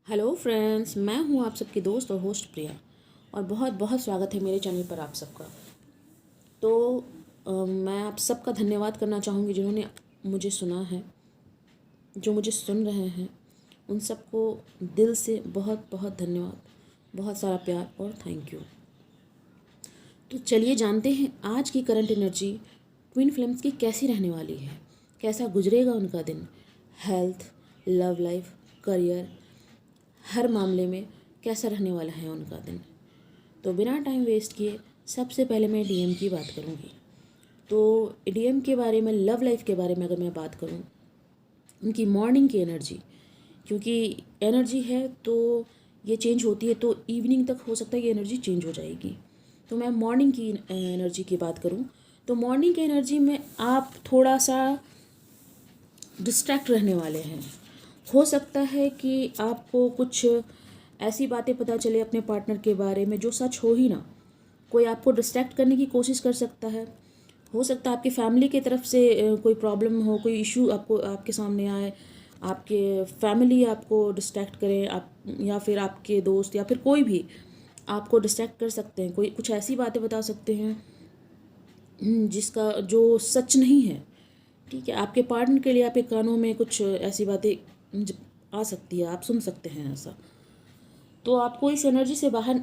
Hello friends, मैं हूं आप सबकी दोस्त और होस्ट प्रिया। और बहुत बहुत स्वागत है मेरे चैनल पर आप सबका। तो मैं आप सबका धन्यवाद करना चाहूँगी जिन्होंने मुझे सुना है, जो मुझे सुन रहे हैं। उन सबको दिल से बहुत बहुत धन्यवाद, बहुत सारा प्यार और थैंक यू। तो चलिए जानते हैं आज की करंट एनर्जी ट्विन फ्लेम्स की कैसी रहने वाली है, कैसा गुजरेगा उनका दिन। हेल्थ, लव लाइफ, करियर, हर मामले में कैसा रहने वाला है उनका दिन। तो बिना टाइम वेस्ट किए सबसे पहले मैं डीएम की बात करूँगी। तो डीएम के बारे में, लव लाइफ के बारे में अगर मैं बात करूँ, उनकी मॉर्निंग की एनर्जी, क्योंकि एनर्जी है तो ये चेंज होती है, तो इवनिंग तक हो सकता है ये एनर्जी चेंज हो जाएगी। तो मैं मॉर्निंग की एनर्जी की बात करूँ तो मॉर्निंग की एनर्जी में आप थोड़ा सा डिस्ट्रैक्ट रहने वाले हैं। हो सकता है कि आपको कुछ ऐसी बातें पता चले अपने पार्टनर के बारे में जो सच हो ही ना। कोई आपको डिस्ट्रैक्ट करने की कोशिश कर सकता है। हो सकता है आपकी फैमिली की तरफ से कोई प्रॉब्लम हो, कोई इशू आपको आपके सामने आए, आपके फैमिली आपको डिस्ट्रैक्ट करें, आप या फिर आपके दोस्त या फिर कोई भी आपको डिस्ट्रैक्ट कर सकते हैं। कोई कुछ ऐसी बातें बता सकते हैं जिसका जो सच नहीं है। ठीक है, आपके पार्टनर के लिए आपके कानों में कुछ ऐसी बातें आ सकती है, आप सुन सकते हैं ऐसा। तो आपको इस एनर्जी से बाहर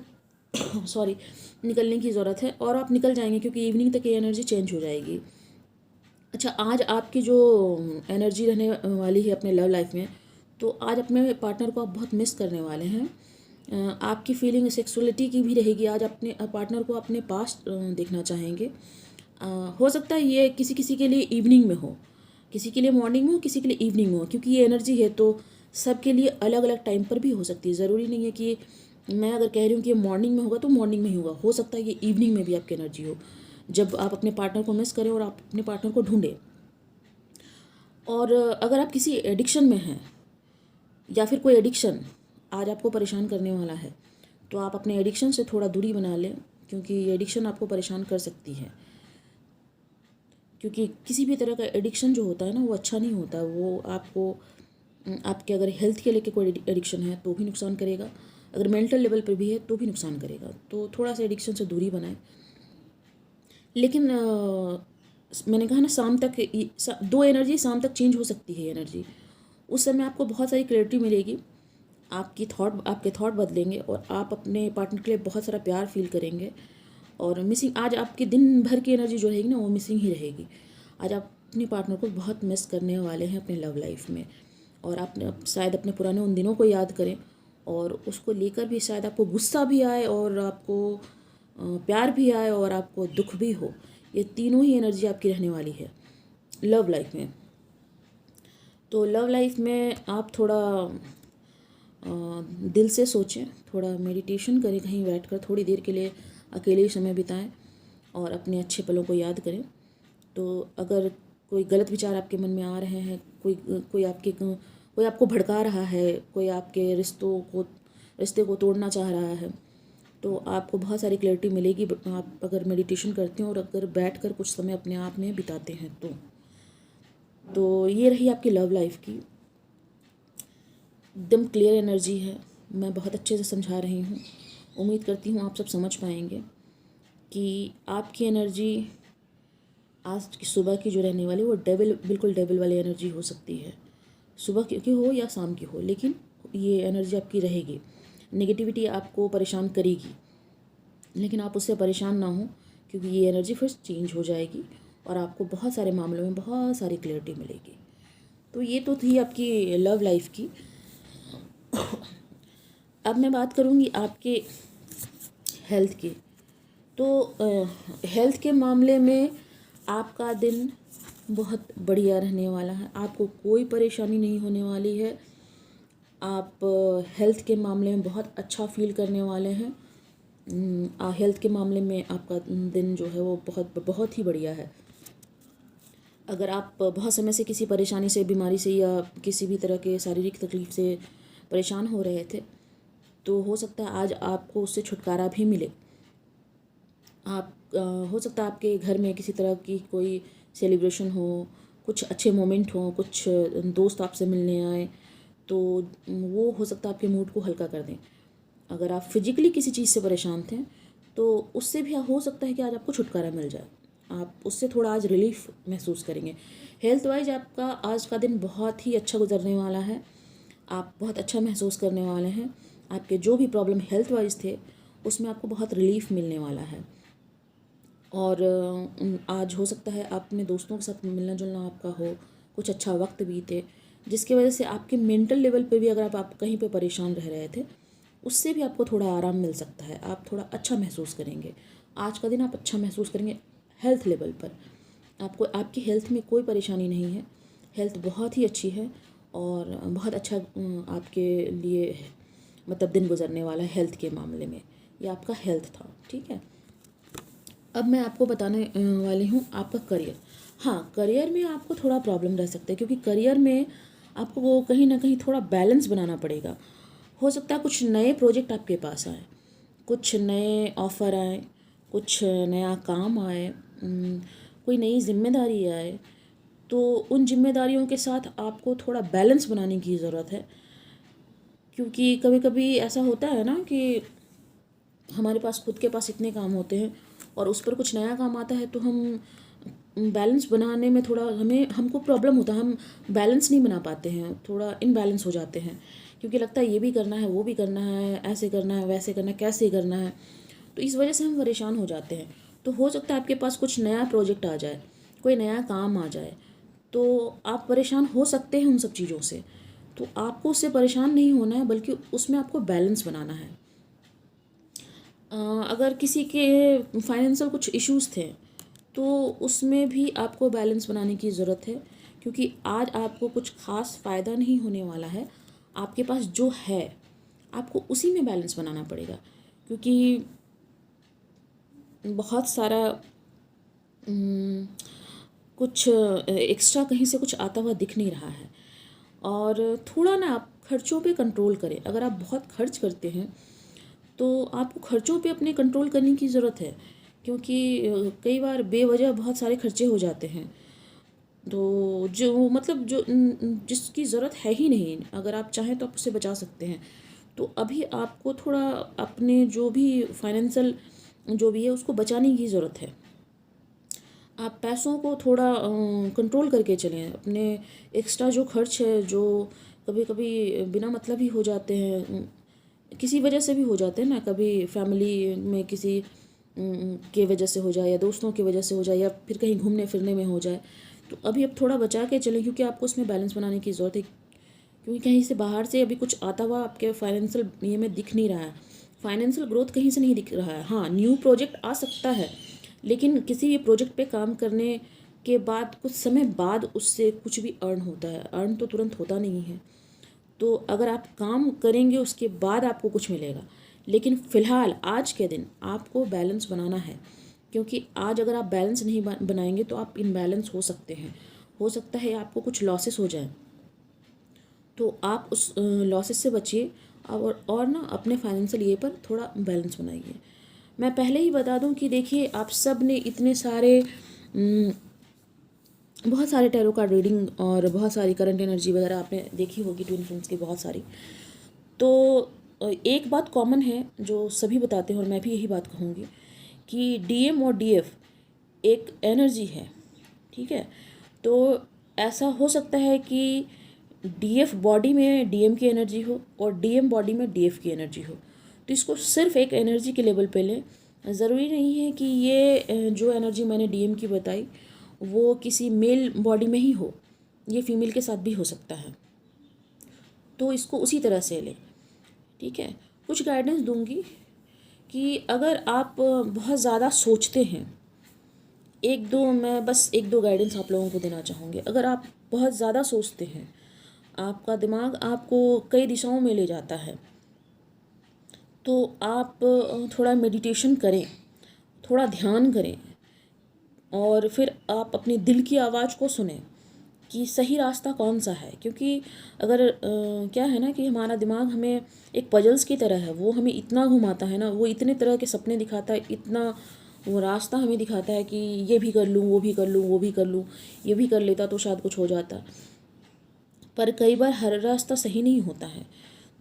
सॉरी निकलने की ज़रूरत है और आप निकल जाएंगे क्योंकि इवनिंग तक ये एनर्जी चेंज हो जाएगी। अच्छा, आज आपकी जो एनर्जी रहने वाली है अपने लव लाइफ में, तो आज अपने पार्टनर को आप बहुत मिस करने वाले हैं। आपकी फीलिंग सेक्सुअलिटी की भी रहेगी। आज अपने पार्टनर को अपने पास देखना चाहेंगे। हो सकता है ये किसी किसी के लिए इवनिंग में हो, किसी के लिए मॉर्निंग में हो, किसी के लिए इवनिंग में हो, क्योंकि ये एनर्जी है तो सबके लिए अलग अलग टाइम पर भी हो सकती है। ज़रूरी नहीं है कि मैं अगर कह रही हूँ कि ये मॉर्निंग में होगा तो मॉर्निंग में ही होगा। हो सकता है ये इवनिंग में भी आपकी एनर्जी हो, जब आप अपने पार्टनर को मिस करें और आप अपने पार्टनर को ढूंढें। और अगर आप किसी एडिक्शन में हैं या फिर कोई एडिक्शन आज आपको परेशान करने वाला है, तो आप अपने एडिक्शन से थोड़ा दूरी बना लें, क्योंकि ये एडिक्शन आपको परेशान कर सकती है। क्योंकि किसी भी तरह का एडिक्शन जो होता है ना, वो अच्छा नहीं होता। वो आपको आपके अगर हेल्थ के लेके कोई एडिक्शन है तो भी नुकसान करेगा, अगर मेंटल लेवल पर भी है तो भी नुकसान करेगा। तो थोड़ा सा एडिक्शन से दूरी बनाएं। लेकिन मैंने कहा ना, शाम तक दो एनर्जी शाम तक चेंज हो सकती है एनर्जी। उस समय आपको बहुत सारी क्लैरिटी मिलेगी, आपके थॉट बदलेंगे और आप अपने पार्टनर के लिए बहुत सारा प्यार फील करेंगे। और मिसिंग आज आपके दिन भर की एनर्जी जो रहेगी ना, वो मिसिंग ही रहेगी। आज आप अपने पार्टनर को बहुत मिस करने वाले हैं अपने लव लाइफ में। और आप शायद अपने पुराने उन दिनों को याद करें और उसको लेकर भी शायद आपको गुस्सा भी आए और आपको प्यार भी आए और आपको दुख भी हो। ये तीनों ही एनर्जी आपकी रहने वाली है लव लाइफ में। तो लव लाइफ में आप थोड़ा दिल से सोचें, थोड़ा मेडिटेशन करें, कहीं बैठकर थोड़ी देर के लिए अकेले समय बिताएं और अपने अच्छे पलों को याद करें। तो अगर कोई गलत विचार आपके मन में आ रहे हैं, कोई आपको भड़का रहा है, कोई आपके रिश्ते को तोड़ना चाह रहा है, तो आपको बहुत सारी क्लैरिटी मिलेगी आप अगर मेडिटेशन करते हैं और अगर बैठकर कुछ समय अपने आप में बिताते हैं तो ये रही आपकी लव लाइफ की एकदम क्लियर एनर्जी है। मैं बहुत अच्छे से समझा रही हूँ, उम्मीद करती हूँ आप सब समझ पाएंगे कि आपकी एनर्जी आज की सुबह की जो रहने वाली वो बिल्कुल डेविल वाली एनर्जी हो सकती है। सुबह की हो या शाम की हो, लेकिन ये एनर्जी आपकी रहेगी। नेगेटिविटी आपको परेशान करेगी, लेकिन आप उससे परेशान ना हो, क्योंकि ये एनर्जी फिर चेंज हो जाएगी और आपको बहुत सारे मामलों में बहुत सारी क्लैरिटी मिलेगी। तो ये तो थी आपकी लव लाइफ की। अब मैं बात करूँगी आपके हेल्थ की। तो हेल्थ के मामले में आपका दिन बहुत बढ़िया रहने वाला है, आपको कोई परेशानी नहीं होने वाली है। आप हेल्थ के मामले में बहुत अच्छा फील करने वाले हैं। हेल्थ के मामले में आपका दिन जो है वो बहुत बहुत ही बढ़िया है। अगर आप बहुत समय से किसी परेशानी से, बीमारी से या किसी भी तरह के शारीरिक तकलीफ से परेशान हो रहे थे, तो हो सकता है आज आपको उससे छुटकारा भी मिले। आप हो सकता है आपके घर में किसी तरह की कोई सेलिब्रेशन हो, कुछ अच्छे मोमेंट हो, कुछ दोस्त आपसे मिलने आए, तो वो हो सकता है आपके मूड को हल्का कर दें। अगर आप फिजिकली किसी चीज़ से परेशान थे तो उससे भी हो सकता है कि आज आपको छुटकारा मिल जाए, आप उससे थोड़ा आज रिलीफ महसूस करेंगे। हेल्थ वाइज आपका आज का दिन बहुत ही अच्छा गुजरने वाला है, आप बहुत अच्छा महसूस करने वाले हैं। आपके जो भी प्रॉब्लम हेल्थ वाइज थे उसमें आपको बहुत रिलीफ मिलने वाला है। और आज हो सकता है आप अपने दोस्तों के साथ मिलना जुलना आपका हो, कुछ अच्छा वक्त बीते, जिसकी वजह से आपके मेंटल लेवल पे भी अगर आप कहीं पे परेशान रह रहे थे उससे भी आपको थोड़ा आराम मिल सकता है, आप थोड़ा अच्छा महसूस करेंगे। आज का दिन आप अच्छा महसूस करेंगे हेल्थ लेवल पर। आपको आपकी हेल्थ में कोई परेशानी नहीं है, हेल्थ बहुत ही अच्छी है और बहुत अच्छा आपके लिए मतलब दिन गुजरने वाला है हेल्थ के मामले में। ये आपका हेल्थ था, ठीक है। अब मैं आपको बताने वाली हूँ आपका करियर। हाँ, करियर में आपको थोड़ा प्रॉब्लम रह सकता है क्योंकि करियर में आपको वो कहीं ना कहीं थोड़ा बैलेंस बनाना पड़ेगा। हो सकता है कुछ नए प्रोजेक्ट आपके पास आए, कुछ नए ऑफ़र आए, कुछ नया काम आए, कोई नई जिम्मेदारी आए। तो उन जिम्मेदारियों के साथ आपको थोड़ा बैलेंस बनाने की ज़रूरत है, क्योंकि कभी कभी ऐसा होता है ना कि हमारे पास खुद के पास इतने काम होते हैं और उस पर कुछ नया काम आता है तो हम बैलेंस बनाने में थोड़ा हमको प्रॉब्लम होता है, हम बैलेंस नहीं बना पाते हैं, थोड़ा इनबैलेंस हो जाते हैं क्योंकि लगता है ये भी करना है, वो भी करना है, ऐसे करना है, वैसे करना है, कैसे करना है। तो इस वजह से हम परेशान हो जाते हैं। तो हो सकता है आपके पास कुछ नया प्रोजेक्ट आ जाए, कोई नया काम आ जाए, तो आप परेशान हो सकते हैं उन सब चीज़ों से। तो आपको उससे परेशान नहीं होना है, बल्कि उसमें आपको बैलेंस बनाना है। अगर किसी के फाइनेंशियल कुछ इश्यूज़ थे तो उसमें भी आपको बैलेंस बनाने की ज़रूरत है, क्योंकि आज आपको कुछ ख़ास फ़ायदा नहीं होने वाला है। आपके पास जो है आपको उसी में बैलेंस बनाना पड़ेगा, क्योंकि बहुत सारा कुछ एक्स्ट्रा कहीं से कुछ आता हुआ दिख नहीं रहा है। और थोड़ा ना आप खर्चों पे कंट्रोल करें। अगर आप बहुत खर्च करते हैं तो आपको खर्चों पे अपने कंट्रोल करने की ज़रूरत है, क्योंकि कई बार बेवजह बहुत सारे खर्चे हो जाते हैं। तो जो मतलब जिसकी ज़रूरत है ही नहीं, अगर आप चाहें तो आप उससे बचा सकते हैं। तो अभी आपको थोड़ा अपने जो भी फाइनेंशियल जो भी है उसको बचाने की ज़रूरत है। आप पैसों को थोड़ा कंट्रोल करके चलें। अपने एक्स्ट्रा जो खर्च है, जो कभी कभी बिना मतलब ही हो जाते हैं, किसी वजह से भी हो जाते हैं ना, कभी फैमिली में किसी के वजह से हो जाए, या दोस्तों की वजह से हो जाए, या फिर कहीं घूमने फिरने में हो जाए। तो अभी अब थोड़ा बचा के चलें, क्योंकि आपको उसमें बैलेंस बनाने की ज़रूरत है। क्योंकि कहीं से बाहर से अभी कुछ आता हुआ आपके फाइनेंशियल ये में दिख नहीं रहा है, फाइनेंशियल ग्रोथ कहीं से नहीं दिख रहा है। हाँ, न्यू प्रोजेक्ट आ सकता है, लेकिन किसी भी प्रोजेक्ट पे काम करने के बाद कुछ समय बाद उससे कुछ भी अर्न होता है, अर्न तो तुरंत होता नहीं है। तो अगर आप काम करेंगे उसके बाद आपको कुछ मिलेगा, लेकिन फ़िलहाल आज के दिन आपको बैलेंस बनाना है, क्योंकि आज अगर आप बैलेंस नहीं बनाएंगे तो आप इनबैलेंस हो सकते हैं। हो सकता है आपको कुछ लॉसेस हो जाए, तो आप उस लॉसेस से बचिए। और ना अपने फाइनेंशियल ये पर थोड़ा बैलेंस बनाइए। मैं पहले ही बता दूं कि देखिए, आप सब ने इतने सारे बहुत सारे टैरो कार्ड रीडिंग और बहुत सारी करंट एनर्जी वगैरह आपने देखी होगी, ट्विन फ्लेम्स की बहुत सारी। तो एक बात कॉमन है जो सभी बताते हैं और मैं भी यही बात कहूँगी कि डीएम और डीएफ एक एनर्जी है, ठीक है। तो ऐसा हो सकता है कि डीएफ बॉडी में डीएम की एनर्जी हो और डीएम बॉडी में डीएफ की एनर्जी हो। तो इसको सिर्फ एक एनर्जी के लेवल पे लें। ज़रूरी नहीं है कि ये जो एनर्जी मैंने डीएम की बताई वो किसी मेल बॉडी में ही हो, ये फीमेल के साथ भी हो सकता है। तो इसको उसी तरह से लें, ठीक है। कुछ गाइडेंस दूंगी कि अगर आप बहुत ज़्यादा सोचते हैं, एक दो गाइडेंस आप लोगों को देना चाहूँगी। अगर आप बहुत ज़्यादा सोचते हैं, आपका दिमाग आपको कई दिशाओं में ले जाता है, तो आप थोड़ा मेडिटेशन करें, थोड़ा ध्यान करें, और फिर आप अपने दिल की आवाज़ को सुनें कि सही रास्ता कौन सा है। क्योंकि अगर क्या है ना कि हमारा दिमाग हमें एक पजल्स की तरह है, वो हमें इतना घुमाता है ना, वो इतने तरह के सपने दिखाता है, इतना वो रास्ता हमें दिखाता है कि ये भी कर लूँ, वो भी कर लूँ, वो भी कर लूँ, ये भी कर लेता तो शायद कुछ हो जाता। पर कई बार हर रास्ता सही नहीं होता है।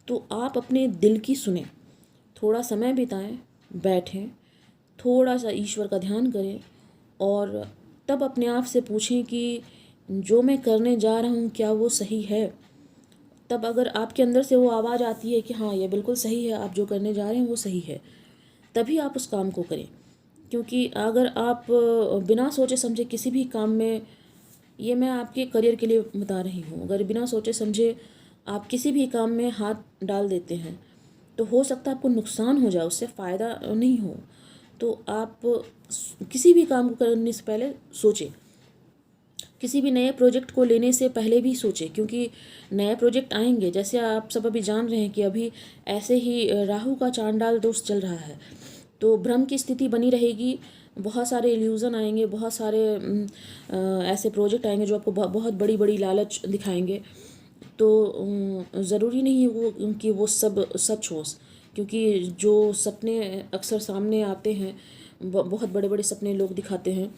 तो आप अपने दिल की सुने, थोड़ा समय बिताएं, बैठें, थोड़ा सा ईश्वर का ध्यान करें और तब अपने आप से पूछें कि जो मैं करने जा रहा हूँ क्या वो सही है। तब अगर आपके अंदर से वो आवाज़ आती है कि हाँ ये बिल्कुल सही है, आप जो करने जा रहे हैं वो सही है, तभी आप उस काम को करें। क्योंकि अगर आप बिना सोचे समझे किसी भी काम में, ये मैं आपके करियर के लिए बता रही हूँ, अगर बिना सोचे समझे आप किसी भी काम में हाथ डाल देते हैं तो हो सकता है आपको नुकसान हो जाए, उससे फ़ायदा नहीं हो। तो आप किसी भी काम को करने से पहले सोचें, किसी भी नए प्रोजेक्ट को लेने से पहले भी सोचें, क्योंकि नए प्रोजेक्ट आएंगे। जैसे आप सब अभी जान रहे हैं कि अभी ऐसे ही राहु का चांडाल दोष चल रहा है, तो भ्रम की स्थिति बनी रहेगी। बहुत सारे इल्यूज़न आएंगे, बहुत सारे ऐसे प्रोजेक्ट आएंगे जो आपको बहुत बड़ी बड़ी लालच दिखाएंगे। तो ज़रूरी नहीं है वो कि वो सब सच हो, क्योंकि जो सपने अक्सर सामने आते हैं, बहुत बड़े बड़े सपने लोग दिखाते हैं,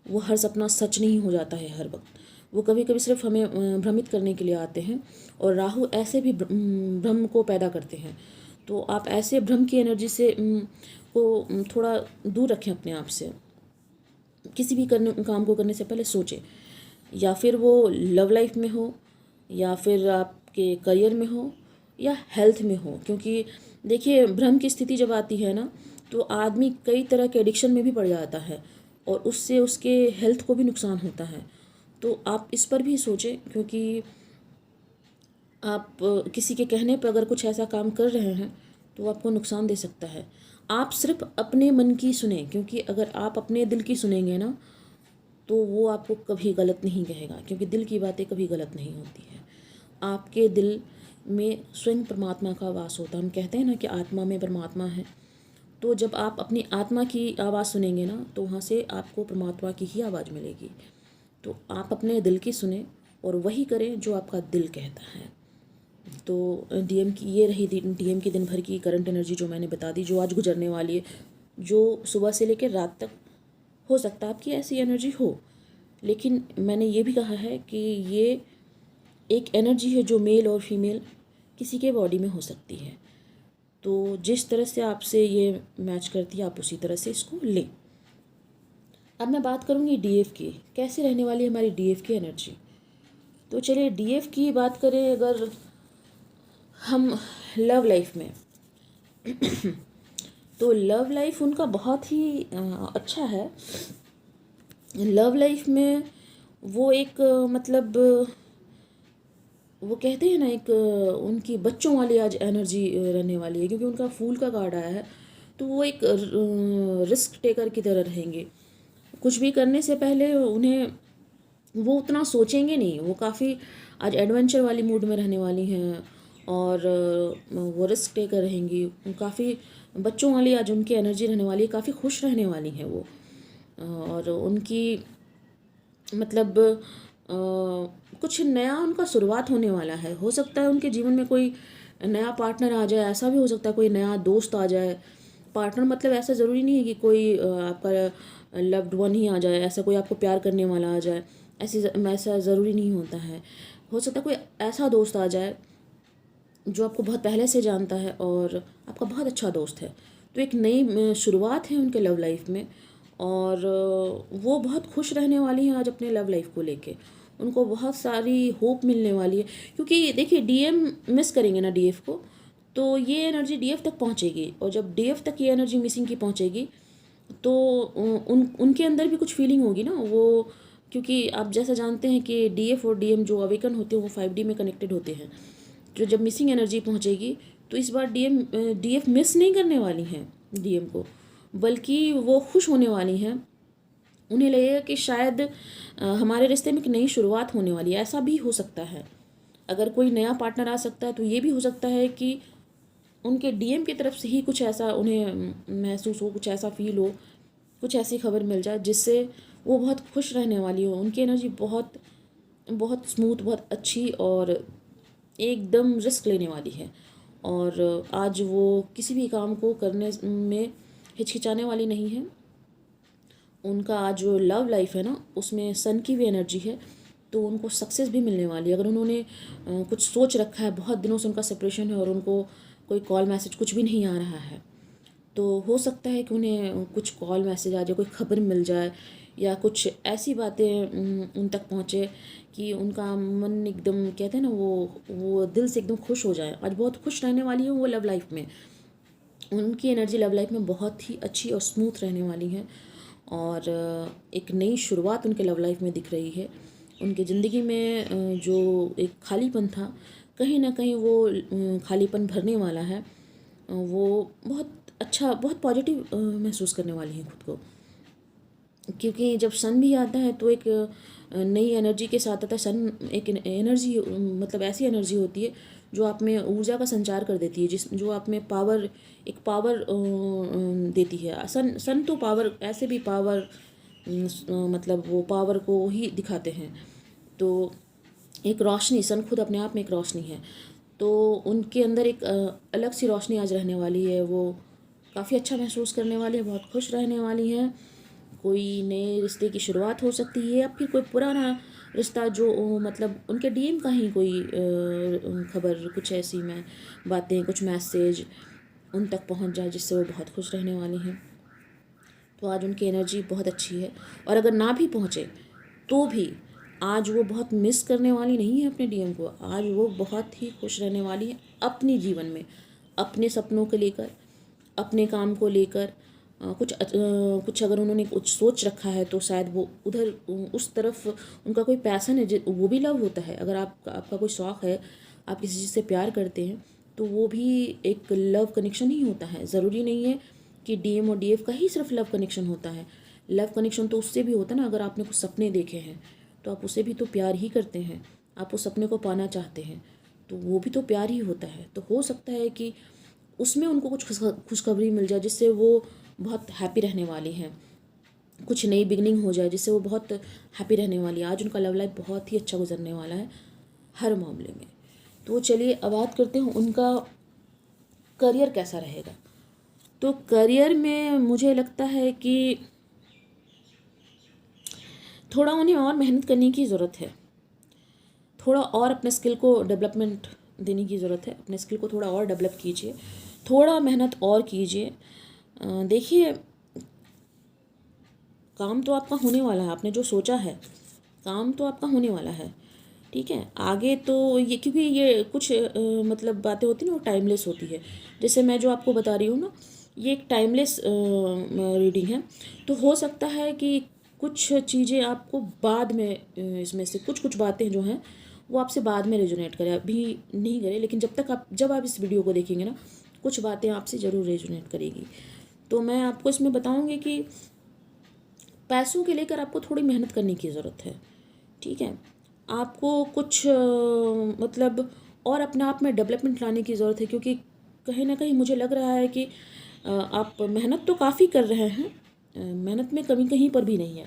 वो हर सपना सच नहीं हो जाता है हर वक्त। वो कभी कभी सिर्फ हमें भ्रमित करने के लिए आते हैं, और राहु ऐसे भी भ्रम को पैदा करते हैं। तो आप ऐसे भ्रम की एनर्जी से को थोड़ा दूर रखें अपने आप से। किसी भी काम को करने से पहले सोचें, या फिर वो लव लाइफ में हो, या फिर आपके करियर में हो, या हेल्थ में हो। क्योंकि देखिए भ्रम की स्थिति जब आती है ना, तो आदमी कई तरह के एडिक्शन में भी पड़ जाता है, और उससे उसके हेल्थ को भी नुकसान होता है। तो आप इस पर भी सोचें, क्योंकि आप किसी के कहने पर अगर कुछ ऐसा काम कर रहे हैं तो आपको नुकसान दे सकता है। आप सिर्फ अपने मन की सुने, क्योंकि अगर आप अपने दिल की सुनेंगे ना, तो वो आपको कभी गलत नहीं कहेगा, क्योंकि दिल की बातें कभी गलत नहीं होती है। आपके दिल में स्वयं परमात्मा का वास होता है। हम कहते हैं ना कि आत्मा में परमात्मा है। तो जब आप अपनी आत्मा की आवाज़ सुनेंगे ना, तो वहाँ से आपको परमात्मा की ही आवाज़ मिलेगी। तो आप अपने दिल की सुने और वही करें जो आपका दिल कहता है। तो डीएम की ये रही डीएम की दिन भर की करंट एनर्जी जो मैंने बता दी, जो आज गुजरने वाली है, जो सुबह से लेकर रात तक हो सकता है आपकी ऐसी एनर्जी हो। लेकिन मैंने ये भी कहा है कि ये एक एनर्जी है जो मेल और फीमेल किसी के बॉडी में हो सकती है। तो जिस तरह से आपसे ये मैच करती है, आप उसी तरह से इसको लें। अब मैं बात करूँगी डीएफ की, कैसे रहने वाली है हमारी डीएफ की एनर्जी। तो चलिए डीएफ की बात करें अगर हम लव लाइफ में, तो लव लाइफ उनका बहुत ही अच्छा है। लव लाइफ में वो एक मतलब वो कहते हैं ना, एक उनकी बच्चों वाली आज एनर्जी रहने वाली है, क्योंकि उनका फूल का कार्ड आया है। तो वो एक रिस्क टेकर की तरह रहेंगे। कुछ भी करने से पहले उन्हें वो उतना सोचेंगे नहीं, वो काफ़ी आज एडवेंचर वाली मूड में रहने वाली हैं, और वो रिस्क टेकर रहेंगी। काफ़ी बच्चों वाली आज उनकी एनर्जी रहने वाली है, काफ़ी खुश रहने वाली हैं वो। और उनकी मतलब कुछ नया उनका शुरुआत होने वाला है। हो सकता है उनके जीवन में कोई नया पार्टनर आ जाए, ऐसा भी हो सकता है कोई नया दोस्त आ जाए। पार्टनर मतलब ऐसा ज़रूरी नहीं है कि कोई आपका लव्ड वन ही आ जाए, ऐसा कोई आपको प्यार करने वाला आ जाए, ऐसा ज़रूरी नहीं होता है। हो सकता है कोई ऐसा दोस्त आ जाए जो आपको बहुत पहले से जानता है और आपका बहुत अच्छा दोस्त है। तो एक नई शुरुआत है उनके लव लाइफ में, और वो बहुत खुश रहने वाली हैं आज अपने लव लाइफ को लेके। उनको बहुत सारी होप मिलने वाली है, क्योंकि देखिए डीएम मिस करेंगे ना डीएफ को, तो ये एनर्जी डीएफ तक पहुंचेगी, और जब डीएफ तक ये एनर्जी मिसिंग की पहुंचेगी तो उनके अंदर भी कुछ फीलिंग होगी ना वो। क्योंकि आप जैसा जानते हैं कि डीएफ और डीएम जो अवेकन होते हैं वो 5D में कनेक्टेड होते हैं। जो जब मिसिंग एनर्जी पहुंचेगी तो इस बार डीएफ मिस नहीं करने वाली हैं डीएम को, बल्कि वो खुश होने वाली हैं। उन्हें लगेगा कि शायद हमारे रिश्ते में एक नई शुरुआत होने वाली है। ऐसा भी हो सकता है, अगर कोई नया पार्टनर आ सकता है तो ये भी हो सकता है कि उनके डीएम की तरफ से ही कुछ ऐसा उन्हें महसूस हो, कुछ ऐसा फील हो, कुछ ऐसी खबर मिल जाए जिससे वो बहुत खुश रहने वाली हो। उनकी एनर्जी बहुत बहुत स्मूथ, बहुत अच्छी और एकदम रिस्क लेने वाली है। और आज वो किसी भी काम को करने में हिचकिचाने वाली नहीं है। उनका आज जो लव लाइफ है ना, उसमें सन की भी एनर्जी है, तो उनको सक्सेस भी मिलने वाली है। अगर उन्होंने कुछ सोच रखा है, बहुत दिनों से उनका सेपरेशन है और उनको कोई कॉल मैसेज कुछ भी नहीं आ रहा है, तो हो सकता है कि उन्हें कुछ कॉल मैसेज आ जाए, कोई खबर मिल जाए, या कुछ ऐसी बातें उन तक पहुँचे कि उनका मन एकदम, कहते हैं ना, वो दिल से एकदम खुश हो जाए। आज बहुत खुश रहने वाली है वो लव लाइफ में, उनकी एनर्जी लव लाइफ में बहुत ही अच्छी और स्मूथ रहने वाली है, और एक नई शुरुआत उनके लव लाइफ में दिख रही है। उनकी ज़िंदगी में जो एक खालीपन था, कहीं ना कहीं वो खालीपन भरने वाला है। वो बहुत अच्छा, बहुत पॉजिटिव महसूस करने वाली हैं खुद को, क्योंकि जब सन भी आता है तो एक नई एनर्जी के साथ आता है। सन एक एनर्जी, मतलब ऐसी एनर्जी होती है जो आप में ऊर्जा का संचार कर देती है, जो आप में पावर, एक पावर देती है। सन तो पावर, ऐसे भी पावर, मतलब वो पावर को ही दिखाते हैं। तो एक रोशनी, सन खुद अपने आप में एक रोशनी है, तो उनके अंदर एक अलग सी रोशनी आज रहने वाली है। वो काफ़ी अच्छा महसूस करने वाली है, बहुत खुश रहने वाली हैं। कोई नए रिश्ते की शुरुआत हो सकती है, या फिर कोई पुराना रिश्ता जो मतलब उनके डीएम का ही कोई खबर, कुछ ऐसी में बातें, कुछ मैसेज उन तक पहुंच जाए जिससे वो बहुत खुश रहने वाली हैं। तो आज उनकी एनर्जी बहुत अच्छी है, और अगर ना भी पहुंचे तो भी आज वो बहुत मिस करने वाली नहीं है अपने डीएम को। आज वो बहुत ही खुश रहने वाली है अपने जीवन में, अपने सपनों को लेकर, अपने काम को लेकर। कुछ अगर उन्होंने कुछ सोच रखा है तो शायद वो उधर, उस तरफ उनका कोई पैसन है, वो भी लव होता है। अगर आपका कोई शौक़ है, आप किसी चीज़ से प्यार करते हैं, तो वो भी एक लव कनेक्शन ही होता है। ज़रूरी नहीं है कि डीएम और डीएफ का ही सिर्फ लव कनेक्शन होता है। लव कनेक्शन तो उससे भी होता है ना, अगर आपने कुछ सपने देखे हैं तो आप उसे भी तो प्यार ही करते हैं, आप उस सपने को पाना चाहते हैं, तो वो भी तो प्यार ही होता है। तो हो सकता है कि उसमें उनको कुछ खुशखबरी मिल जाए जिससे वो बहुत हैप्पी रहने वाली हैं, कुछ नई बिगनिंग हो जाए जिससे वो बहुत हैप्पी रहने वाली है। आज उनका लव लाइफ बहुत ही अच्छा गुजरने वाला है हर मामले में। तो चलिए अब बात करते हैं उनका करियर कैसा रहेगा। तो करियर में मुझे लगता है कि थोड़ा उन्हें और मेहनत करने की ज़रूरत है, थोड़ा और अपने स्किल को डेवलपमेंट देने की ज़रूरत है। अपने स्किल को थोड़ा और डेवलप कीजिए, थोड़ा मेहनत और कीजिए। देखिए, काम तो आपका होने वाला है, आपने जो सोचा है काम तो आपका होने वाला है, ठीक है। आगे तो ये, क्योंकि ये कुछ मतलब बातें होती हैं ना, वो टाइमलेस होती है। जैसे मैं जो आपको बता रही हूँ ना, ये एक टाइमलेस रीडिंग है। तो हो सकता है कि कुछ चीज़ें आपको बाद में इसमें से कुछ कुछ बातें जो हैं वो आपसे बाद में रेजोनेट करें, अभी नहीं करे, लेकिन जब आप इस वीडियो को देखेंगे ना, कुछ बातें आपसे ज़रूर रेजोनेट करेगी। तो मैं आपको इसमें बताऊँगी कि पैसों के लेकर आपको थोड़ी मेहनत करने की ज़रूरत है, ठीक है। आपको कुछ मतलब और अपने आप में डेवलपमेंट लाने की ज़रूरत है, क्योंकि कहीं ना कहीं मुझे लग रहा है कि आप मेहनत तो काफ़ी कर रहे हैं, मेहनत में कमी कहीं पर भी नहीं है,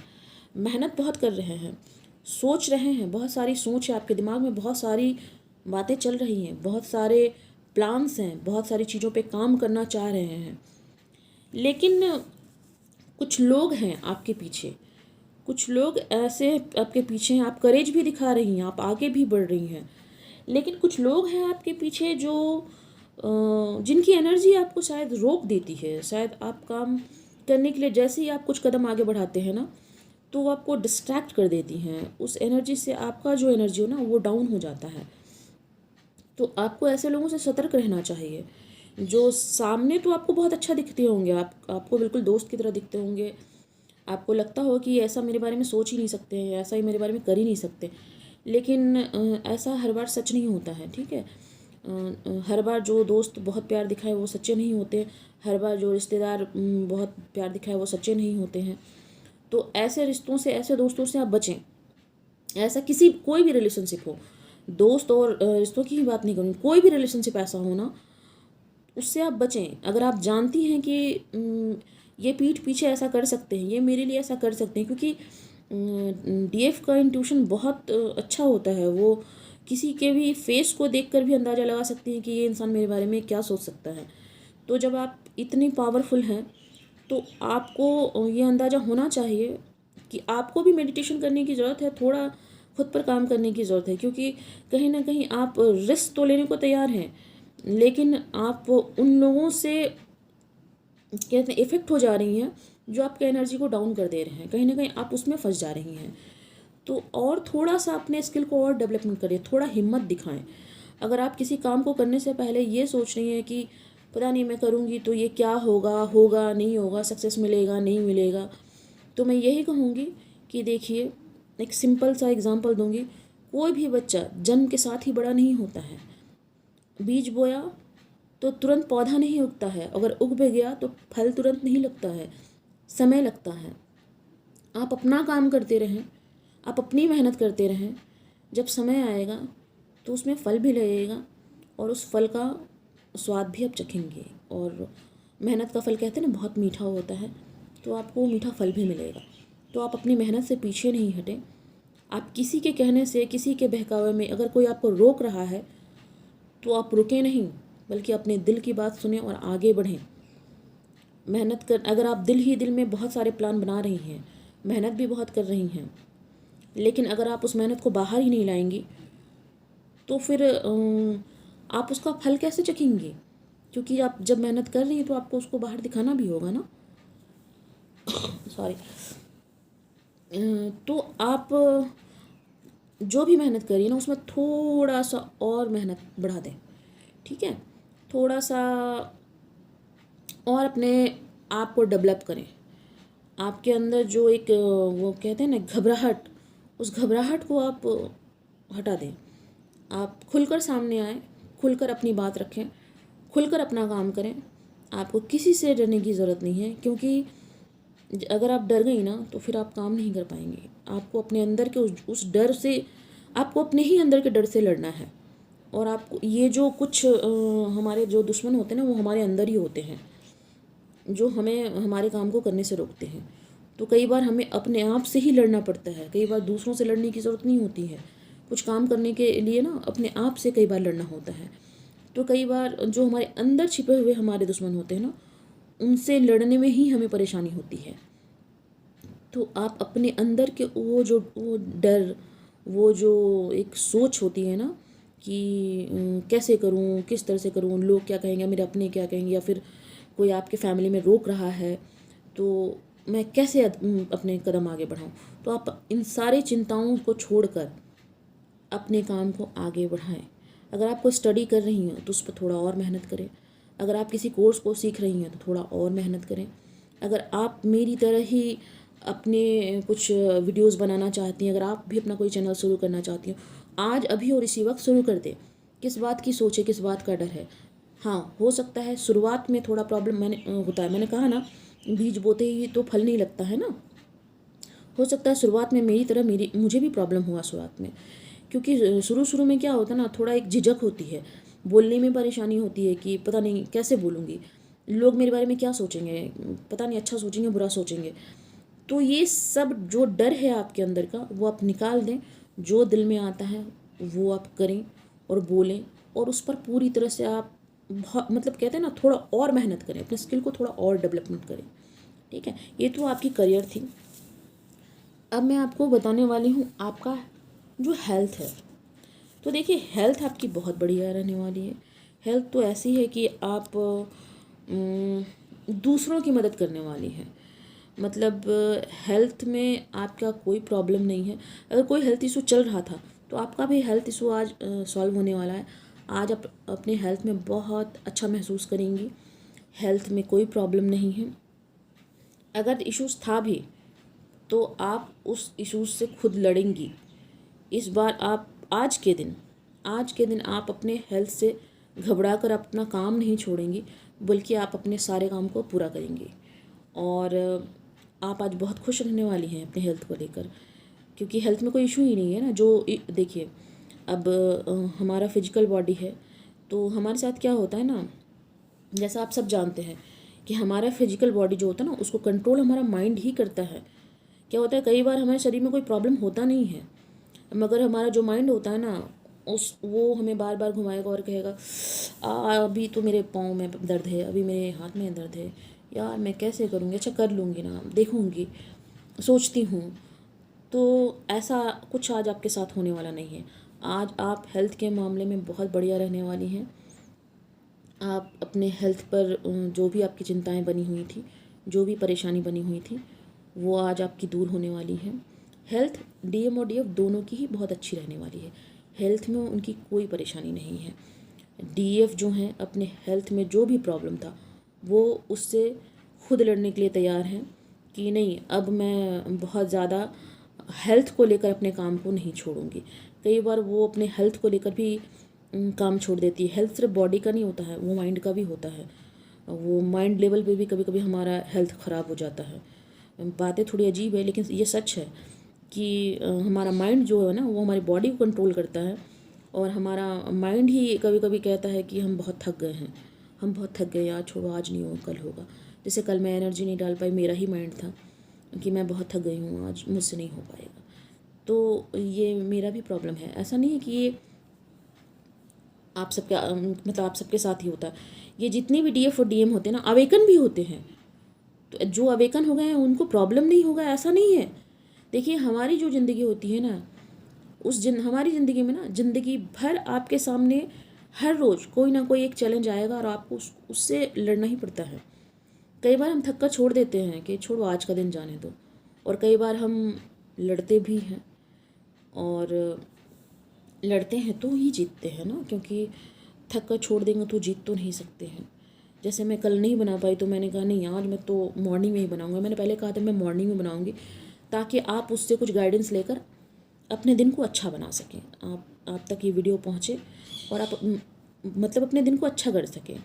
मेहनत बहुत कर रहे हैं, सोच रहे हैं, बहुत सारी सोच है आपके दिमाग में, बहुत सारी बातें चल रही हैं, बहुत सारे प्लान्स हैं, बहुत सारी चीज़ों पे काम करना चाह रहे हैं। लेकिन कुछ लोग हैं आपके पीछे, कुछ लोग ऐसे आपके पीछे हैं, आप करेज भी दिखा रही हैं, आप आगे भी बढ़ रही हैं, लेकिन कुछ लोग हैं आपके पीछे जो जिनकी एनर्जी आपको शायद रोक देती है। शायद आप काम करने के लिए जैसे ही आप कुछ कदम आगे बढ़ाते हैं ना, तो वो आपको डिस्ट्रैक्ट कर देती हैं। उस एनर्जी से आपका जो एनर्जी हो ना, वो डाउन हो जाता है। तो आपको ऐसे लोगों से सतर्क रहना चाहिए, जो सामने तो आपको बहुत अच्छा दिखते होंगे, आपको बिल्कुल दोस्त की तरह दिखते होंगे, आपको लगता हो कि ऐसा मेरे बारे में सोच ही नहीं सकते हैं, ऐसा ही मेरे बारे में कर ही नहीं सकते, लेकिन ऐसा हर बार सच नहीं होता है, ठीक है। हर बार जो दोस्त बहुत प्यार दिखाए वो सच्चे नहीं होते, हर बार जो रिश्तेदार बहुत प्यार दिखाए वो सच्चे नहीं होते हैं। तो ऐसे रिश्तों से, ऐसे दोस्तों से आप बचें। ऐसा कोई भी रिलेशनशिप हो, दोस्त और रिश्तों की ही बात नहीं करूँगी, कोई भी रिलेशनशिप ऐसा हो ना, उससे आप बचें। अगर आप जानती हैं कि ये पीठ पीछे ऐसा कर सकते हैं, ये मेरे लिए ऐसा कर सकते हैं, क्योंकि डीएफ का इंट्यूशन बहुत अच्छा होता है। वो किसी के भी फेस को देखकर भी अंदाज़ा लगा सकती हैं कि ये इंसान मेरे बारे में क्या सोच सकता है। तो जब आप इतनी पावरफुल हैं तो आपको ये अंदाज़ा होना चाहिए कि आपको भी मेडिटेशन करने की ज़रूरत है, थोड़ा खुद पर काम करने की ज़रूरत है, क्योंकि कहीं ना कहीं आप रिस्क तो लेने को तैयार हैं, लेकिन आप उन लोगों से कहते हैं इफ़ेक्ट हो जा रही हैं जो आपके एनर्जी को डाउन कर दे रहे हैं, कहीं ना कहीं आप उसमें फंस जा रही हैं। तो और थोड़ा सा अपने स्किल को और डेवलपमेंट करिए, थोड़ा हिम्मत दिखाएं। अगर आप किसी काम को करने से पहले ये सोच रही हैं कि पता नहीं मैं करूँगी तो ये क्या होगा, होगा नहीं होगा, सक्सेस मिलेगा नहीं मिलेगा, तो मैं यही कहूँगी कि देखिए, एक सिंपल सा एग्जांपल दूंगी। कोई भी बच्चा जन्म के साथ ही बड़ा नहीं होता है। बीज बोया तो तुरंत पौधा नहीं उगता है, अगर उग भी गया तो फल तुरंत नहीं लगता है, समय लगता है। आप अपना काम करते रहें, आप अपनी मेहनत करते रहें, जब समय आएगा तो उसमें फल भी लगेगा और उस फल का स्वाद भी आप चखेंगे। और मेहनत का फल कहते हैं ना बहुत मीठा होता है, तो आपको मीठा फल भी मिलेगा। तो आप अपनी मेहनत से पीछे नहीं हटें। आप किसी के कहने से, किसी के बहकावे में अगर कोई आपको रोक रहा है तो आप रुकें नहीं, बल्कि अपने दिल की बात सुने और आगे बढ़ें। मेहनत कर, अगर आप दिल ही दिल में बहुत सारे प्लान बना रही हैं, मेहनत भी बहुत कर रही हैं, लेकिन अगर आप उस मेहनत को बाहर ही नहीं लाएंगी तो फिर आप उसका फल कैसे चखेंगी? क्योंकि आप जब मेहनत कर रही हैं तो आपको उसको बाहर दिखाना भी होगा ना। सॉरी। तो आप जो भी मेहनत करिए ना उसमें थोड़ा सा और मेहनत बढ़ा दें, ठीक है? थोड़ा सा और अपने आप को डेवलप करें। आपके अंदर जो एक वो कहते हैं ना घबराहट, उस घबराहट को आप हटा दें। आप खुलकर सामने आएँ, खुलकर अपनी बात रखें, खुलकर अपना काम करें। आपको किसी से डरने की ज़रूरत नहीं है, क्योंकि अगर आप डर गई ना तो फिर आप काम नहीं कर पाएंगे। आपको अपने अंदर के उस डर से, आपको अपने ही अंदर के डर से लड़ना है। और आपको ये जो कुछ हमारे जो दुश्मन होते हैं ना, वो हमारे अंदर ही होते हैं, जो हमें हमारे काम को करने से रोकते हैं। तो कई बार हमें अपने आप से ही लड़ना पड़ता है, कई बार दूसरों से लड़ने की ज़रूरत नहीं होती है। कुछ काम करने के लिए ना अपने आप से कई बार लड़ना होता है। तो कई बार जो हमारे अंदर छिपे हुए हमारे दुश्मन होते हैं ना, उनसे लड़ने में ही हमें परेशानी होती है। तो आप अपने अंदर के वो डर, वो जो एक सोच होती है ना कि कैसे करूं, किस तरह से करूं, लोग क्या कहेंगे, मेरे अपने क्या कहेंगे, या फिर कोई आपके फैमिली में रोक रहा है तो मैं कैसे अपने कदम आगे बढ़ाऊं। तो आप इन सारी चिंताओं को छोड़कर अपने काम को आगे बढ़ाएं। अगर आप कोई स्टडी कर रही हैं तो उस पर थोड़ा और मेहनत करें। अगर आप किसी कोर्स को सीख रही हैं तो थोड़ा और मेहनत करें। अगर आप मेरी तरह ही अपने कुछ वीडियोस बनाना चाहती हैं, अगर आप भी अपना कोई चैनल शुरू करना चाहती हो, आज अभी और इसी वक्त शुरू कर दें। किस बात की सोचे, किस बात का डर है? हाँ, हो सकता है शुरुआत में थोड़ा प्रॉब्लम होता है। मैंने कहा ना, बीज बोते ही तो फल नहीं लगता है ना। हो सकता है शुरुआत में मेरी तरह मुझे भी प्रॉब्लम हुआ शुरुआत में, क्योंकि शुरू शुरू में क्या होता है ना, थोड़ा एक झिझक होती है, बोलने में परेशानी होती है कि पता नहीं कैसे बोलूँगी, लोग मेरे बारे में क्या सोचेंगे, पता नहीं अच्छा सोचेंगे बुरा सोचेंगे। तो ये सब जो डर है आपके अंदर का, वो आप निकाल दें। जो दिल में आता है वो आप करें और बोलें, और उस पर पूरी तरह से आप बहुत मतलब कहते हैं ना, थोड़ा और मेहनत करें, अपने स्किल को थोड़ा और डेवलपमेंट करें, ठीक है? ये तो आपकी करियर थी। अब मैं आपको बताने वाली हूँ आपका जो हेल्थ है। तो देखिए, हेल्थ आपकी बहुत बढ़िया रहने वाली है। हेल्थ तो ऐसी है कि आप दूसरों की मदद करने वाली हैं। मतलब हेल्थ में आपका कोई प्रॉब्लम नहीं है। अगर कोई हेल्थ इशू चल रहा था तो आपका भी हेल्थ इशू आज सॉल्व होने वाला है। आज आप अपने हेल्थ में बहुत अच्छा महसूस करेंगी। हेल्थ में कोई प्रॉब्लम नहीं है। अगर इश्यूज था भी तो आप उस इश्यूज से खुद लड़ेंगी। इस बार आप आज के दिन आप अपने हेल्थ से घबरा कर अपना काम नहीं छोड़ेंगी, बल्कि आप अपने सारे काम को पूरा करेंगी। और आप आज बहुत खुश रहने वाली हैं अपने हेल्थ को लेकर, क्योंकि हेल्थ में कोई इशू ही नहीं है ना। जो देखिए, अब हमारा फिजिकल बॉडी है, तो हमारे साथ क्या होता है ना, जैसा आप सब जानते हैं कि हमारा फिजिकल बॉडी जो होता है ना, उसको कंट्रोल हमारा माइंड ही करता है। क्या होता है, कई बार हमारे शरीर में कोई प्रॉब्लम होता नहीं है, मगर हमारा जो माइंड होता है ना, वो हमें बार बार घुमाएगा और कहेगा अभी तो मेरे पाँव में दर्द है, अभी मेरे हाथ में दर्द है, यार मैं कैसे करूँगी, अच्छा कर लूँगी ना, देखूँगी, सोचती हूँ। तो ऐसा कुछ आज आपके साथ होने वाला नहीं है। आज आप हेल्थ के मामले में बहुत बढ़िया रहने वाली हैं। आप अपने हेल्थ पर जो भी आपकी चिंताएं बनी हुई थी, जो भी परेशानी बनी हुई थी, वो आज आपकी दूर होने वाली है। हेल्थ डीएम और डीएफ दोनों की ही बहुत अच्छी रहने वाली है। हेल्थ में उनकी कोई परेशानी नहीं है। डीएफ जो हैं अपने हेल्थ में जो भी प्रॉब्लम था वो उससे खुद लड़ने के लिए तैयार हैं कि नहीं, अब मैं बहुत ज़्यादा हेल्थ को लेकर अपने काम को नहीं छोड़ूंगी। कई बार वो अपने हेल्थ को लेकर भी काम छोड़ देती है। हेल्थ सिर्फ बॉडी का नहीं होता है, वो माइंड का भी होता है। वो माइंड लेवल पे भी कभी कभी हमारा हेल्थ ख़राब हो जाता है। बातें थोड़ी अजीब है लेकिन ये सच है कि हमारा माइंड जो है ना वो हमारी बॉडी को कंट्रोल करता है, और हमारा माइंड ही कभी कभी कहता है कि हम बहुत थक गए हैं, हम बहुत थक गए, आज छोड़ो, आज नहीं होगा, कल होगा। जैसे कल मैं एनर्जी नहीं डाल पाई, मेरा ही माइंड था कि मैं बहुत थक गई हूँ, आज मुझसे नहीं हो पाएगा। तो ये मेरा भी प्रॉब्लम है। ऐसा नहीं है कि ये आप सबके मतलब आप सबके साथ ही होता है। ये जितनी भी डीएफ और डीएम होते हैं ना, अवेकन भी होते हैं। तो जो अवेकन हो गए हैं उनको प्रॉब्लम नहीं होगा ऐसा नहीं है। देखिए हमारी जो ज़िंदगी होती है ना, हमारी ज़िंदगी में ना ज़िंदगी भर आपके सामने हर रोज़ कोई ना कोई एक चैलेंज आएगा और आपको उससे लड़ना ही पड़ता है। कई बार हम थक कर छोड़ देते हैं कि छोड़ो आज का दिन जाने दो, और कई बार हम लड़ते भी हैं, और लड़ते हैं तो ही जीतते हैं ना, क्योंकि थक कर छोड़ देंगे तो जीत तो नहीं सकते हैं। जैसे मैं कल नहीं बना पाई तो मैंने कहा नहीं आज मैं तो मॉर्निंग में ही बनाऊंगा। मैंने पहले कहा था मैं मॉर्निंग में बनाऊंगी ताकि आप उससे कुछ गाइडेंस लेकर अपने दिन को अच्छा बना सकें, आप तक ये वीडियो पहुँचे और आप मतलब अपने दिन को अच्छा कर सकें।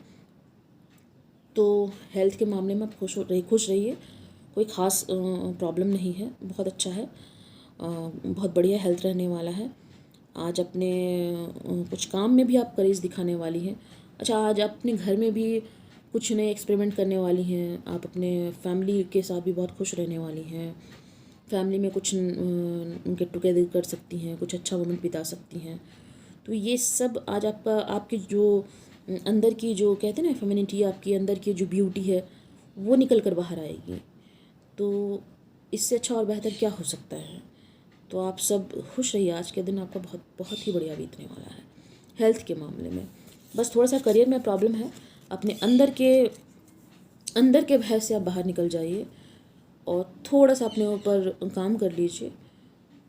तो हेल्थ के मामले में आप खुश रहिए, कोई ख़ास प्रॉब्लम नहीं है, बहुत अच्छा है, बहुत बढ़िया हेल्थ रहने वाला है। आज अपने कुछ काम में भी आप करेज दिखाने वाली हैं। अच्छा, आज आप अपने घर में भी कुछ नए एक्सपेरिमेंट करने वाली हैं। आप अपने फैमिली के साथ भी बहुत खुश रहने वाली हैं। फैमिली में कुछ गेट टुगेदर कर सकती हैं, कुछ अच्छा मोमेंट बिता सकती हैं। तो ये सब आज आपकी जो अंदर की जो कहते हैं ना फेमिनिटी, आपकी अंदर की जो ब्यूटी है वो निकल कर बाहर आएगी। तो इससे अच्छा और बेहतर क्या हो सकता है। तो आप सब खुश रहिए, आज के दिन आपका बहुत बहुत ही बढ़िया बीतने वाला है हेल्थ के मामले में। बस थोड़ा सा करियर में प्रॉब्लम है, अपने अंदर के भय से आप बाहर निकल जाइए और थोड़ा सा अपने ऊपर काम कर लीजिए,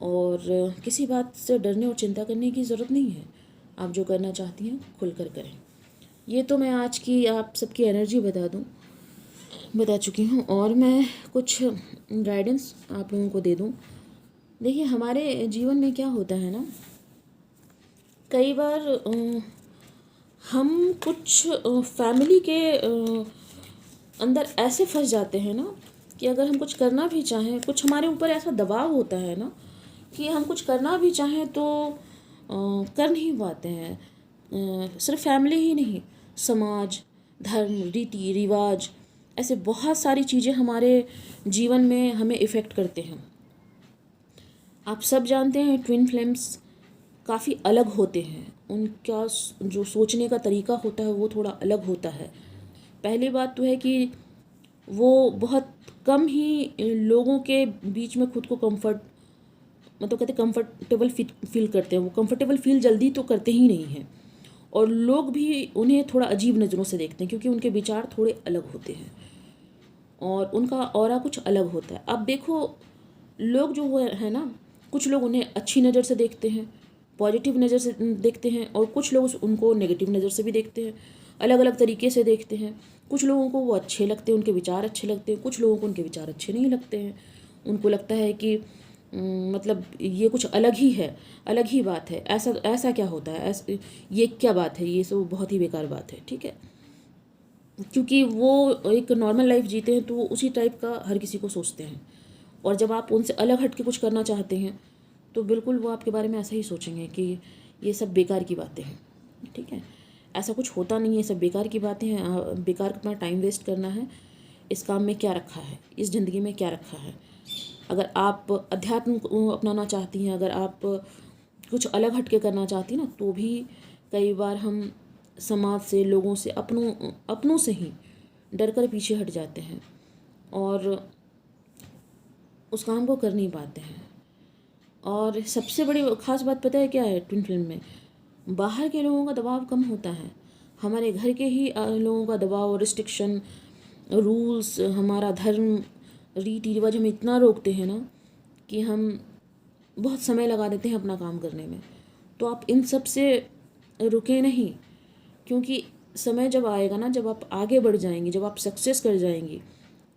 और किसी बात से डरने और चिंता करने की ज़रूरत नहीं है। आप जो करना चाहती हैं खुलकर करें। ये तो मैं आज की आप सबकी एनर्जी बता चुकी हूँ, और मैं कुछ गाइडेंस आप लोगों को दे दूँ। देखिए हमारे जीवन में क्या होता है ना, कई बार हम कुछ फैमिली के अंदर ऐसे फंस जाते हैं ना कि अगर हम कुछ करना भी चाहें, कुछ हमारे ऊपर ऐसा दबाव होता है ना कि हम कुछ करना भी चाहें तो कर नहीं पाते हैं। सिर्फ फैमिली ही नहीं, समाज, धर्म, रीति रिवाज, ऐसे बहुत सारी चीज़ें हमारे जीवन में हमें इफ़ेक्ट करते हैं। आप सब जानते हैं ट्विन फ्लेम्स काफ़ी अलग होते हैं, उनका जो सोचने का तरीका होता है वो थोड़ा अलग होता है। पहली बात तो है कि वो बहुत कम ही लोगों के बीच में खुद को मतलब कहते कंफर्टेबल फील करते हैं। वो कंफर्टेबल फील जल्दी तो करते ही नहीं हैं, और लोग भी उन्हें थोड़ा अजीब नज़रों से देखते हैं क्योंकि उनके विचार थोड़े अलग होते हैं और उनका ऑरा कुछ अलग होता है। अब देखो लोग जो वो है ना, कुछ लोग उन्हें अच्छी नज़र से देखते हैं, पॉजिटिव नज़र से देखते हैं, और कुछ लोग उनको नेगेटिव नज़र से भी देखते हैं, अलग अलग तरीके से देखते हैं। कुछ लोगों को वो अच्छे लगते हैं, उनके विचार अच्छे लगते हैं, कुछ लोगों को उनके विचार अच्छे नहीं लगते हैं। उनको लगता है कि मतलब ये कुछ अलग ही है, अलग ही बात है, ऐसा क्या होता है, ये क्या बात है, ये सब बहुत ही बेकार बात है। ठीक है, क्योंकि वो एक नॉर्मल लाइफ जीते हैं तो उसी टाइप का हर किसी को सोचते हैं, और जब आप उनसे अलग हट के कुछ करना चाहते हैं तो बिल्कुल वो आपके बारे में ऐसा ही सोचेंगे कि ये सब बेकार की बातें हैं। ठीक है, ऐसा कुछ होता नहीं है, सब बेकार की बातें हैं। बेकार अपना टाइम वेस्ट करना है। इस काम में क्या रखा है, इस ज़िंदगी में क्या रखा है। अगर आप अध्यात्म को अपनाना चाहती हैं, अगर आप कुछ अलग हट के करना चाहती हैं ना, तो भी कई बार हम समाज से, लोगों से, अपनों से ही डर कर पीछे हट जाते हैं और उस काम को कर नहीं पाते हैं। और सबसे बड़ी ख़ास बात पता है क्या है ट्विन फ्लेम में? बाहर के लोगों का दबाव कम होता है, हमारे घर के ही लोगों का दबाव, रिस्ट्रिक्शन, रूल्स, हमारा धर्म, रीति रिवाज हमें इतना रोकते हैं ना कि हम बहुत समय लगा देते हैं अपना काम करने में। तो आप इन सब से रुके नहीं, क्योंकि समय जब आएगा ना, जब आप आगे बढ़ जाएंगी, जब आप सक्सेस कर जाएंगी,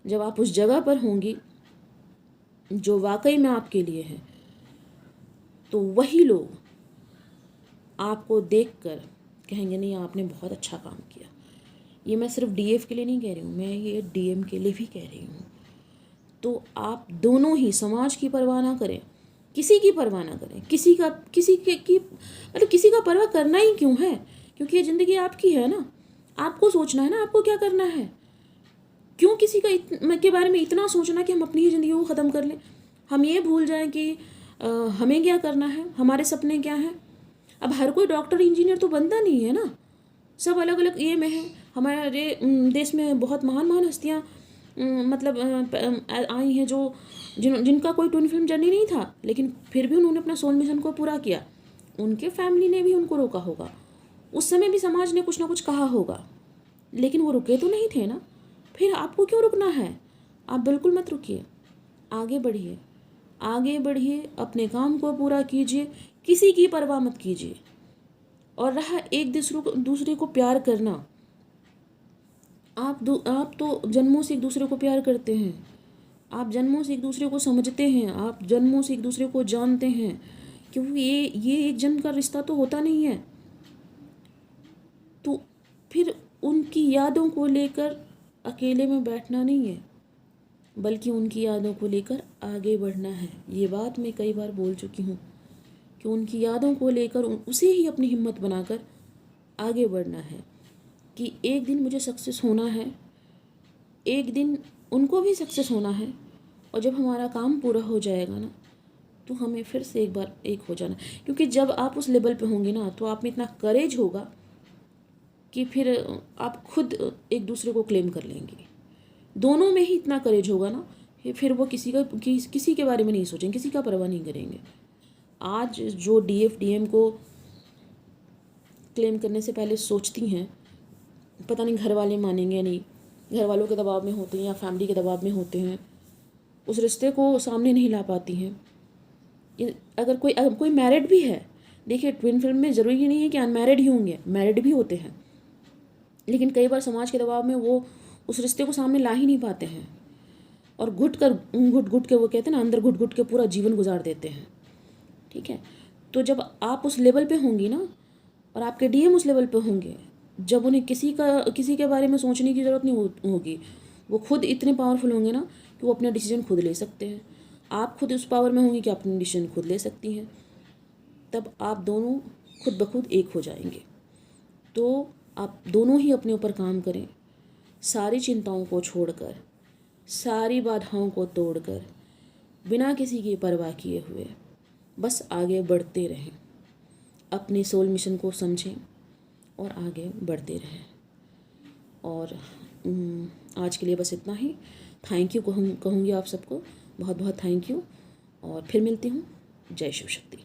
जब आप उस जगह पर होंगी जो वाकई में आपके लिए है, तो वही लोग आपको देखकर कहेंगे नहीं आपने बहुत अच्छा काम किया। ये मैं सिर्फ डीएफ के लिए नहीं कह रही हूँ, मैं ये डीएम के लिए भी कह रही हूँ। तो आप दोनों ही समाज की परवाह ना करें, किसी की परवाह ना करें, किसी का परवाह करना ही क्यों है, क्योंकि ये ज़िंदगी आपकी है ना, आपको सोचना है ना आपको क्या करना है। क्यों किसी के बारे में इतना सोचना कि हम अपनी ही ज़िंदगी को ख़त्म कर लें, हम ये भूल जाएं कि हमें क्या करना है, हमारे सपने क्या हैं। अब हर कोई डॉक्टर इंजीनियर तो बनता नहीं है ना, सब अलग अलग ये में है। हमारे देश में बहुत महान महान हस्तियाँ मतलब आई हैं जो जिनका कोई ट्विन फिल्म जर्नी नहीं था, लेकिन फिर भी उन्होंने अपना सोल मिशन को पूरा किया। उनके फैमिली ने भी उनको रोका होगा, उस समय भी समाज ने कुछ ना कुछ कहा होगा, लेकिन वो रुके तो नहीं थे ना। फिर आपको क्यों रुकना है? आप बिल्कुल मत रुकिए, आगे बढ़िए, आगे बढ़िए, अपने काम को पूरा कीजिए, किसी की परवाह मत कीजिए। और रहा एक दूसरे को प्यार करना, आप तो जन्मों से एक दूसरे को प्यार करते हैं, आप जन्मों से एक दूसरे को समझते हैं, आप जन्मों से एक दूसरे को जानते हैं, क्योंकि ये एक जन्म का रिश्ता तो होता नहीं है। तो फिर उनकी यादों को लेकर अकेले में बैठना नहीं है, बल्कि उनकी यादों को लेकर आगे बढ़ना है। ये बात मैं कई बार बोल चुकी हूँ कि उनकी यादों को लेकर उसे ही अपनी हिम्मत बनाकर आगे बढ़ना है कि एक दिन मुझे सक्सेस होना है, एक दिन उनको भी सक्सेस होना है। और जब हमारा काम पूरा हो जाएगा ना, तो हमें फिर से एक बार एक हो जाना, क्योंकि जब आप उस लेवल पे होंगे ना, तो आप में इतना करेज होगा कि फिर आप खुद एक दूसरे को क्लेम कर लेंगे। दोनों में ही इतना करेज होगा ना, फिर वो किसी के बारे में नहीं सोचेंगे, किसी का परवाह नहीं करेंगे। आज जो डीएफ डीएम को क्लेम करने से पहले सोचती हैं, पता नहीं घर वाले मानेंगे या नहीं, घर वालों के दबाव में होते हैं या फैमिली के दबाव में होते हैं, उस रिश्ते को सामने नहीं ला पाती हैं। अगर कोई मैरिड भी है, देखिए ट्विन फिल्म में ज़रूरी नहीं है कि अनमैरिड ही होंगे, मैरिड भी होते हैं, लेकिन कई बार समाज के दबाव में वो उस रिश्ते को सामने ला ही नहीं पाते हैं और घुट घुट के, वो कहते हैं ना, अंदर घुट घुट के पूरा जीवन गुजार देते हैं। ठीक है, तो जब आप उस लेवल पे होंगी ना, और आपके डीएम उस लेवल पे होंगे, जब उन्हें किसी के बारे में सोचने की ज़रूरत नहीं होगी, वो खुद इतने पावरफुल होंगे ना कि वो अपने डिसीजन खुद ले सकते हैं। आप खुद उस पावर में होंगी कि आप अपने डिसीजन खुद ले सकती हैं, तब आप दोनों खुद ब खुद एक हो जाएंगे। तो आप दोनों ही अपने ऊपर काम करें, सारी चिंताओं को छोड़कर, सारी बाधाओं को तोड़कर, बिना किसी की परवाह किए हुए बस आगे बढ़ते रहें, अपने सोल मिशन को समझें और आगे बढ़ते रहें। और आज के लिए बस इतना ही। थैंक यू कहूँगी आप सबको, बहुत बहुत थैंक यू, और फिर मिलती हूँ। जय शिव शक्ति।